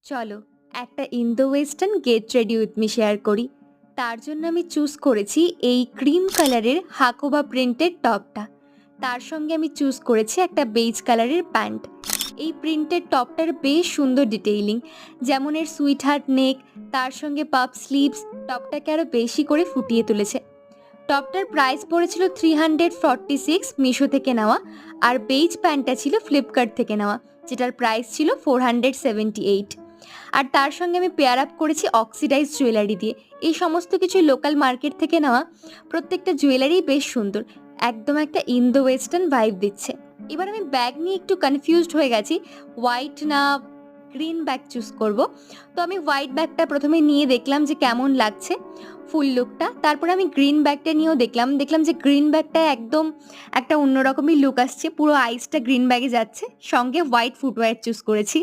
চলো একটা Indo western get ready with me share করি। তার জন্য আমি চুজ করেছি এই ক্রিম কালারের হাকোবা প্রিন্টেড টপটা। তার সঙ্গে আমি চুজ করেছি একটা বেজ কালারের প্যান্ট। এই প্রিন্টেড টপটার বেশ সুন্দর ডিটেইলিং, যেমন এর সুইট হার্ট নেক, তার সঙ্গে পাপ স্লিভস টপটাকে আরও বেশি করে ফুটিয়ে তুলেছে। টপটার প্রাইস পড়েছিল 346 মিশো থেকে নেওয়া, আর বেজ প্যান্টটা ছিল ফ্লিপকার্ট থেকে নেওয়া, যেটার প্রাইস ছিল 478। আর তার সঙ্গে আমি পেয়ার আপ করেছি অক্সিডাইজ জুয়েলারি দিয়ে। এই সমস্ত কিছু লোকাল মার্কেট থেকে নেওয়া, প্রত্যেকটা জুয়েলারি বেশ সুন্দর, একদম একটা ইন্দো ওয়েস্টার্ন ভাইব দিচ্ছে। এবার আমি ব্যাগ নিয়ে একটু কনফিউজড হয়ে গেছি, হোয়াইট না গ্রিন ব্যাগ চুজ করব। তো আমি হোয়াইট ব্যাগটা প্রথমে নিয়ে দেখলাম যে কেমন লাগছে ফুল লুকটা, তারপরে আমি গ্রিন ব্যাগটা নিয়েও দেখলাম যে গ্রিন ব্যাগটা একদম একটা অন্যরকমই লুক আসছে, পুরো আইসটা গ্রিন ব্যাগে যাচ্ছে, সঙ্গে হোয়াইট ফুটওয়্যার চুজ করেছি।